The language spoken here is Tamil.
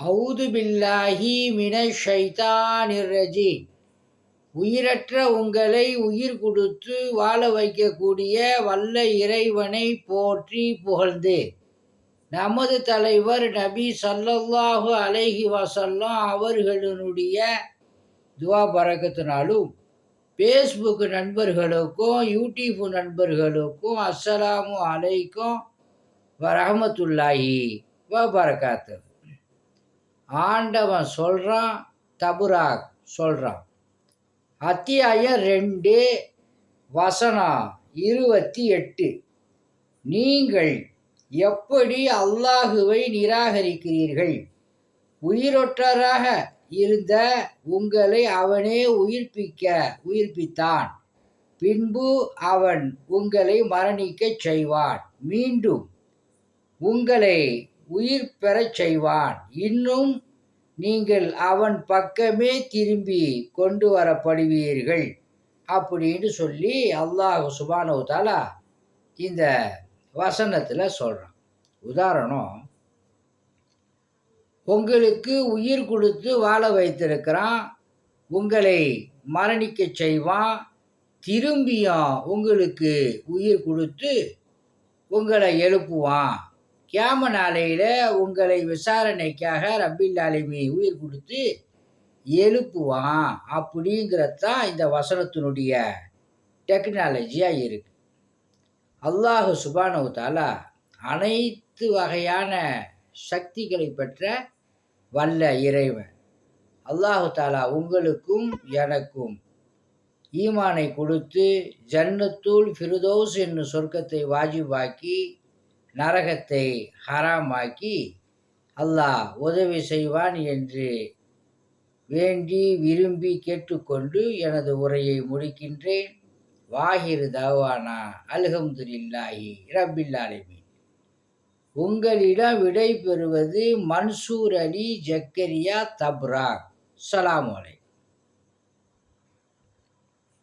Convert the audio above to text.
அவுது பில்லாஹி மினஷ் ஷைத்தானிர் ரஜீம். உயிரற்ற உங்களை உயிர் கொடுத்து வாழ வைக்கக்கூடிய வல்ல இறைவனை போற்றி புகழ்ந்து, நமது தலைவர் நபி ஸல்லல்லாஹு அலைஹி வஸல்லம் அவர்களினுடைய துவா பரக்கத்தினாலும் ஃபேஸ்புக் நண்பர்களுக்கும் யூடியூப் நண்பர்களுக்கும் அஸ்ஸலாமு அலைக்கும் வரஹ்மத்துல்லாஹி வபரகாத்து. ஆண்டவன் சொல்கிறான், தபுராக் சொல்கிறான், அத்தியாயம் 2 வசனம் 28. நீங்கள் எப்படி அல்லாஹுவை நிராகரிக்கிறீர்கள்? உயிரொற்றராக இருந்த உங்களை அவனே உயிர்ப்பித்தான். பின்பு அவன் உங்களை மரணிக்கச் செய்வான். மீண்டும் உங்களை உயிர் பெறச் செய்வான். இன்னும் நீங்கள் அவன் பக்கமே திரும்பி கொண்டு வரப்படுவீர்கள் அப்படின்னு சொல்லி அல்லாஹ் சுப்ஹானஹு வ தஆலா இந்த வசனத்தில் சொல்கிறான். உதாரணம், உங்களுக்கு உயிர் கொடுத்து வாழ வைத்திருக்கிறான், உங்களை மரணிக்க செய்வான், திரும்பியும் உங்களுக்கு உயிர் கொடுத்து உங்களை எழுப்புவான். கியாம நாளையில் உங்களை விசாரணைக்காக ரப்பில் ஆலமீன் உயிர் கொடுத்து எழுப்புவான். அப்படிங்கிறது தான் இந்த வசனத்தினுடைய டெக்னாலஜியாக இருக்குது. அல்லாஹ் சுப்ஹானஹு வ தஆலா அனைத்து வகையான சக்திகளை பெற்ற வல்ல இறைவன். அல்லாஹ் தஆலா உங்களுக்கும் எனக்கும் ஈமானை கொடுத்து ஜன்னத்துல் ஃபிர்தௌஸ் என்னும் சொர்க்கத்தை வாஜிபாக்கி நரகத்தை ஹராமாக்கி அல்லாஹ் உதவி செய்வான் என்று வேண்டி விரும்பி கேட்டுக்கொண்டு எனது உரையை முடிக்கின்றேன். வாஹிரு தவானா அல்ஹம்துலில்லாஹி ரப்பில் ஆலமீன். உங்களிடம் விடை பெறுவது மன்சூர் அலி ஜக்கரியா தப்ராக். ஸலாமு அலைக்கும்.